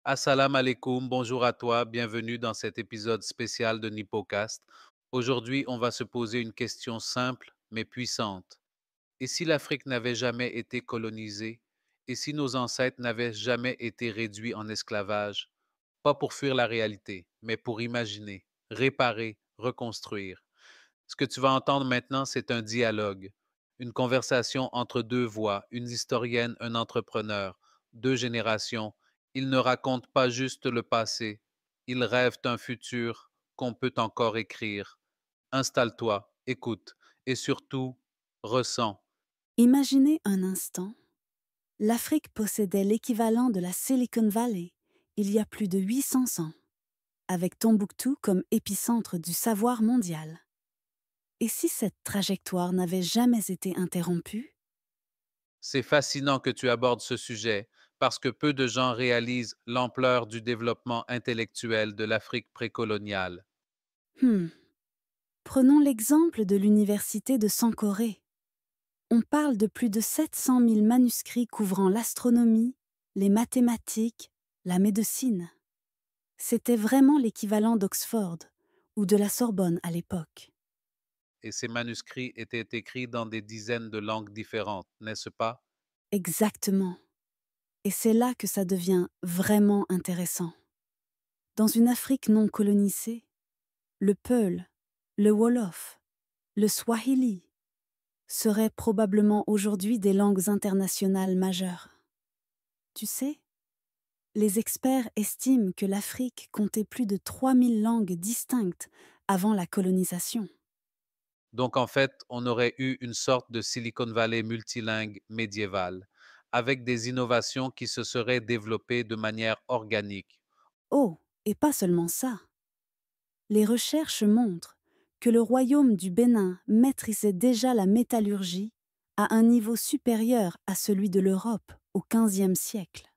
Assalamu alaikum, bonjour à toi, bienvenue dans cet épisode spécial de Nippocast. Aujourd'hui, on va se poser une question simple mais puissante. Et si l'Afrique n'avait jamais été colonisée? Et si nos ancêtres n'avaient jamais été réduits en esclavage? Pas pour fuir la réalité, mais pour imaginer, réparer, reconstruire. Ce que tu vas entendre maintenant, c'est un dialogue, une conversation entre deux voix, une historienne, un entrepreneur, deux générations. Ils ne racontent pas juste le passé, ils rêvent un futur qu'on peut encore écrire. Installe-toi, écoute et surtout, ressens. Imaginez un instant, l'Afrique possédait l'équivalent de la Silicon Valley il y a plus de 800 ans, avec Tombouctou comme épicentre du savoir mondial. Et si cette trajectoire n'avait jamais été interrompue? C'est fascinant que tu abordes ce sujet parce que peu de gens réalisent l'ampleur du développement intellectuel de l'Afrique précoloniale. Hmm. Prenons l'exemple de l'université de Sankoré. On parle de plus de 700 000 manuscrits couvrant l'astronomie, les mathématiques, la médecine. C'était vraiment l'équivalent d'Oxford ou de la Sorbonne à l'époque. Et ces manuscrits étaient écrits dans des dizaines de langues différentes, n'est-ce pas? Exactement. Et c'est là que ça devient vraiment intéressant. Dans une Afrique non colonisée, le Peul, le Wolof, le Swahili seraient probablement aujourd'hui des langues internationales majeures. Tu sais, les experts estiment que l'Afrique comptait plus de 3000 langues distinctes avant la colonisation. Donc en fait, on aurait eu une sorte de Silicon Valley multilingue médiéval, avec des innovations qui se seraient développées de manière organique. Oh, et pas seulement ça. Les recherches montrent que le royaume du Bénin maîtrisait déjà la métallurgie à un niveau supérieur à celui de l'Europe au XVe siècle.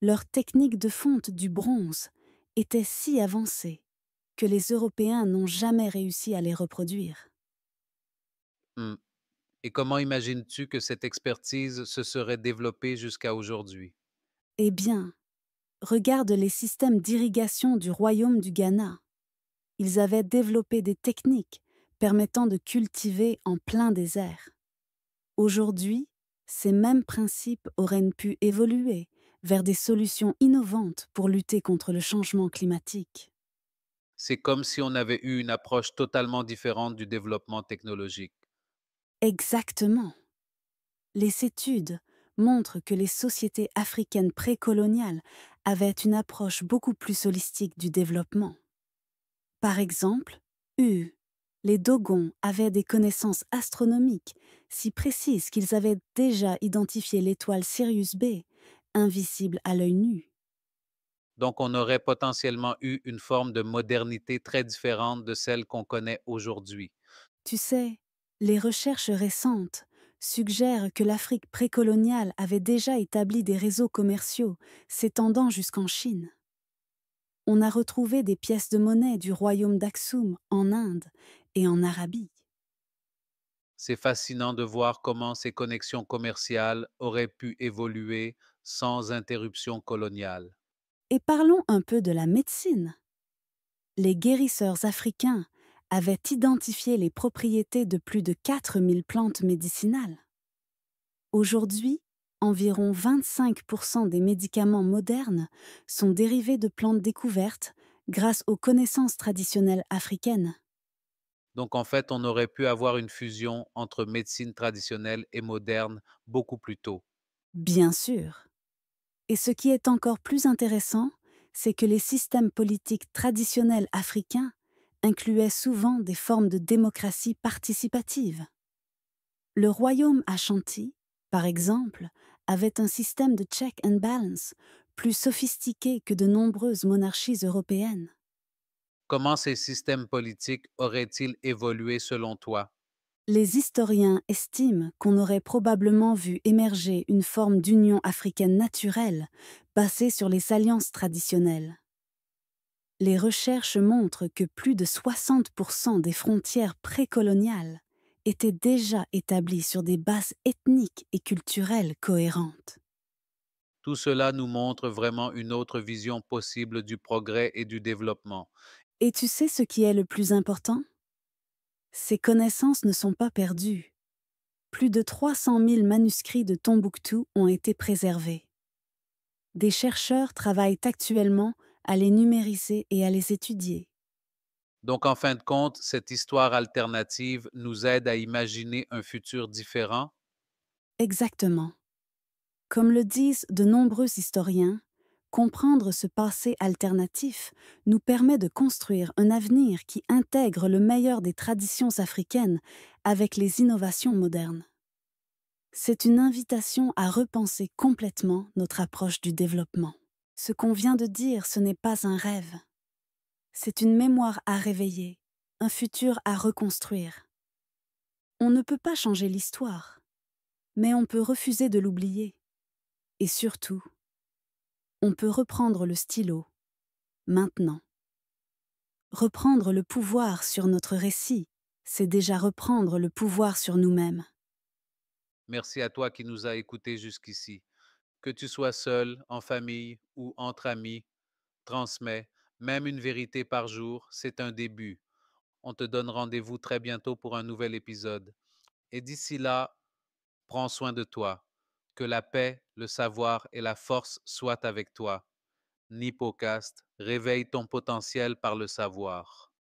Leur technique de fonte du bronze était si avancée que les Européens n'ont jamais réussi à les reproduire. Hmm. Et comment imagines-tu que cette expertise se serait développée jusqu'à aujourd'hui? Eh bien, regarde les systèmes d'irrigation du royaume du Ghana. Ils avaient développé des techniques permettant de cultiver en plein désert. Aujourd'hui, ces mêmes principes auraient pu évoluer vers des solutions innovantes pour lutter contre le changement climatique. C'est comme si on avait eu une approche totalement différente du développement technologique. Exactement. Les études montrent que les sociétés africaines précoloniales avaient une approche beaucoup plus holistique du développement. Par exemple, les Dogons avaient des connaissances astronomiques si précises qu'ils avaient déjà identifié l'étoile Sirius B, invisible à l'œil nu. Donc on aurait potentiellement eu une forme de modernité très différente de celle qu'on connaît aujourd'hui. Tu sais, les recherches récentes suggèrent que l'Afrique précoloniale avait déjà établi des réseaux commerciaux s'étendant jusqu'en Chine. On a retrouvé des pièces de monnaie du royaume d'Aksum en Inde et en Arabie. C'est fascinant de voir comment ces connexions commerciales auraient pu évoluer sans interruption coloniale. Et parlons un peu de la médecine. Les guérisseurs africains avaient identifié les propriétés de plus de 4000 plantes médicinales. Aujourd'hui, environ 25% des médicaments modernes sont dérivés de plantes découvertes grâce aux connaissances traditionnelles africaines. Donc en fait, on aurait pu avoir une fusion entre médecine traditionnelle et moderne beaucoup plus tôt. Bien sûr. Et ce qui est encore plus intéressant, c'est que les systèmes politiques traditionnels africains incluaient souvent des formes de démocratie participative. Le royaume Ashanti, par exemple, avait un système de check and balance plus sophistiqué que de nombreuses monarchies européennes. Comment ces systèmes politiques auraient-ils évolué selon toi? Les historiens estiment qu'on aurait probablement vu émerger une forme d'union africaine naturelle basée sur les alliances traditionnelles. Les recherches montrent que plus de 60% des frontières précoloniales étaient déjà établies sur des bases ethniques et culturelles cohérentes. Tout cela nous montre vraiment une autre vision possible du progrès et du développement. Et tu sais ce qui est le plus important? Ces connaissances ne sont pas perdues. Plus de 300 000 manuscrits de Tombouctou ont été préservés. Des chercheurs travaillent actuellement à les numériser et à les étudier. Donc, en fin de compte, cette histoire alternative nous aide à imaginer un futur différent. Exactement. Comme le disent de nombreux historiens, comprendre ce passé alternatif nous permet de construire un avenir qui intègre le meilleur des traditions africaines avec les innovations modernes. C'est une invitation à repenser complètement notre approche du développement. Ce qu'on vient de dire, ce n'est pas un rêve. C'est une mémoire à réveiller, un futur à reconstruire. On ne peut pas changer l'histoire, mais on peut refuser de l'oublier. Et surtout, on peut reprendre le stylo, maintenant. Reprendre le pouvoir sur notre récit, c'est déjà reprendre le pouvoir sur nous-mêmes. Merci à toi qui nous as écoutés jusqu'ici. Que tu sois seul, en famille ou entre amis, transmets, même une vérité par jour, c'est un début. On te donne rendez-vous très bientôt pour un nouvel épisode. Et d'ici là, prends soin de toi. Que la paix, le savoir et la force soient avec toi. Nipocast, réveille ton potentiel par le savoir.